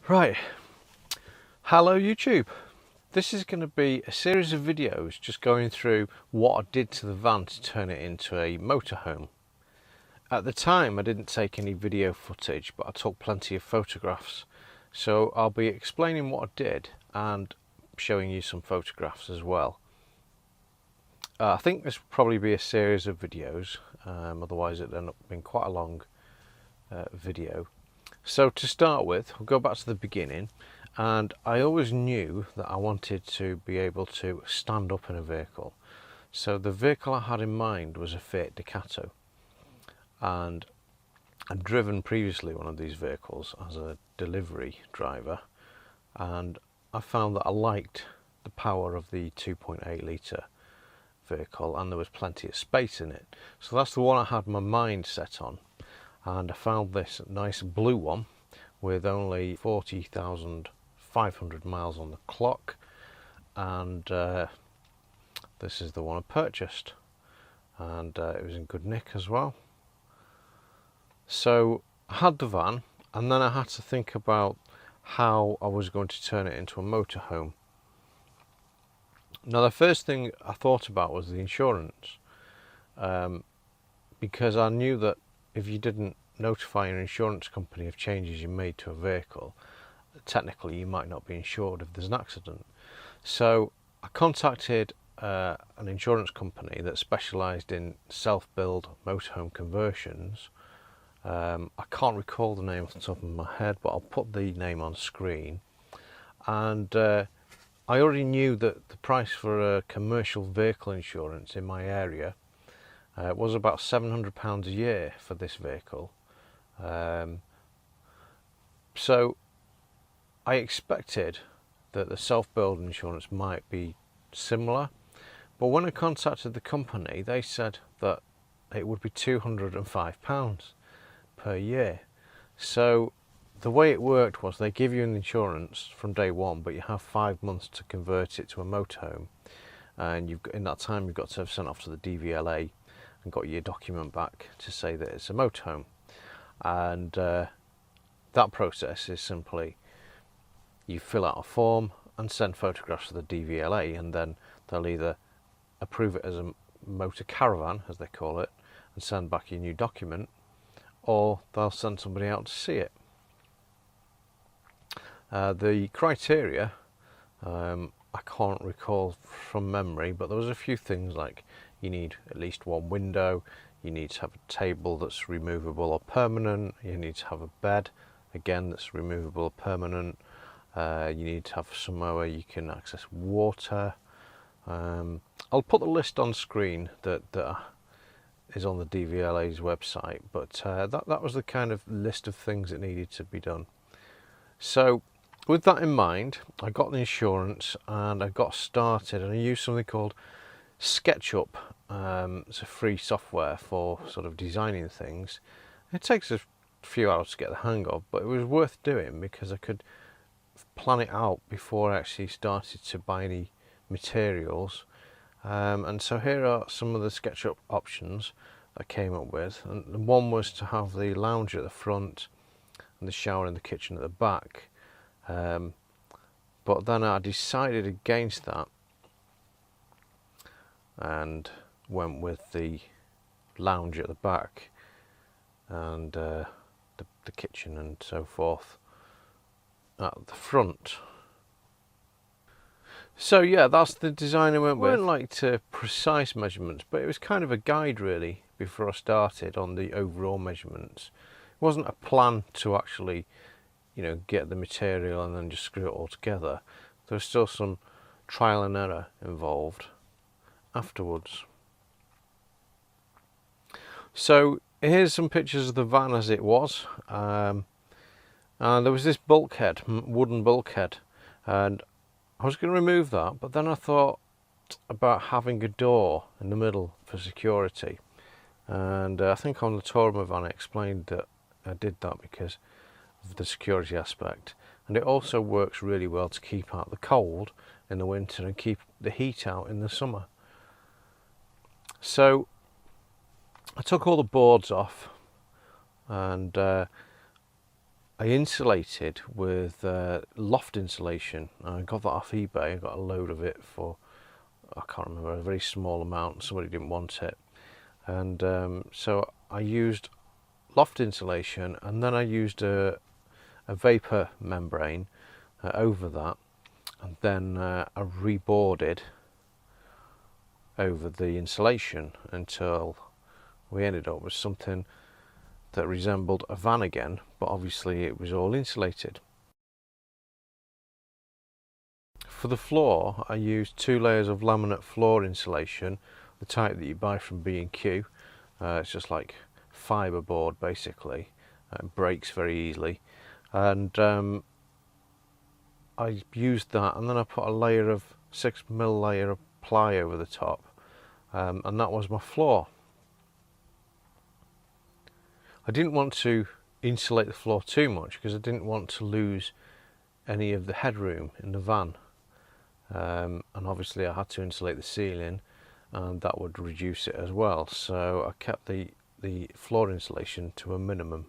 Right, hello YouTube. This is going to be a series of videos just going through what I did to the van to turn it into a motorhome. At the time I didn't take any video footage, but I took plenty of photographs. So I'll be explaining what I did and showing you some photographs as well. I think this will probably be a series of videos, otherwise it'll end up being quite a long video. So to start with, we'll go back to the beginning, and I always knew that I wanted to be able to stand up in a vehicle. So the vehicle I had in mind was a Fiat Ducato, and I'd driven previously one of these vehicles as a delivery driver, and I found that I liked the power of the 2.8 litre vehicle, and there was plenty of space in it. So that's the one I had my mind set on. And I found this nice blue one with only 40,500 miles on the clock, and this is the one I purchased, and it was in good nick as well. So I had the van, and then I had to think about how I was going to turn it into a motorhome. Now the first thing I thought about was the insurance, because I knew that if you didn't notify your insurance company of changes you made to a vehicle, technically you might not be insured if there's an accident. So I contacted an insurance company that specialised in self-build motorhome conversions. I can't recall the name off the top of my head, but I'll put the name on screen. And I already knew that the price for a commercial vehicle insurance in my area was about £700 a year for this vehicle. So I expected that the self-build insurance might be similar, but when I contacted the company, they said that it would be £205 per year. So the way it worked was they give you an insurance from day one, but you have 5 months to convert it to a motorhome, and in that time you've got to have sent off to the DVLA and got your document back to say that it's a motorhome. And that process is simply you fill out a form and send photographs to the DVLA, and then they'll either approve it as a motor caravan, as they call it, and send back your new document, or they'll send somebody out to see it. The criteria, I can't recall from memory, but there was a few things like you need at least one window, you need to have a table that's removable or permanent, you need to have a bed, again, that's removable or permanent, you need to have somewhere where you can access water. I'll put the list on screen that is on the DVLA's website, but that was the kind of list of things that needed to be done. So with that in mind, I got the insurance and I got started, and I used something called SketchUp. It's a free software for sort of designing things. It takes a few hours to get the hang of, but it was worth doing because I could plan it out before I actually started to buy any materials. And so here are some of the SketchUp options I came up with, and one was to have the lounge at the front and the shower in the kitchen at the back, but then I decided against that and went with the lounge at the back and the kitchen and so forth at the front. So yeah, that's the design I went with. I weren't like to precise measurements, but it was kind of a guide really before I started on the overall measurements. It wasn't a plan to actually, you know, get the material and then just screw it all together. There was still some trial and error involved afterwards. So here's some pictures of the van as it was, and there was this bulkhead, wooden bulkhead, and I was going to remove that, but then I thought about having a door in the middle for security, and I think on the tour of my van I explained that I did that because of the security aspect, and it also works really well to keep out the cold in the winter and keep the heat out in the summer. So I took all the boards off, and I insulated with Loft Insulation. I got that off eBay. I got a load of it for, I can't remember, a very small amount. Somebody didn't want it, and so I used Loft Insulation, and then I used a vapor membrane over that, and then I reboarded over the insulation until we ended up with something that resembled a van again, but obviously it was all insulated. For the floor, I used 2 layers of laminate floor insulation, the type that you buy from B&Q. It's just like fiberboard basically. It breaks very easily, and I used that, and then I put a layer of 6mm layer of ply over the top, and that was my floor. I didn't want to insulate the floor too much because I didn't want to lose any of the headroom in the van, and obviously I had to insulate the ceiling, and that would reduce it as well, so I kept the floor insulation to a minimum.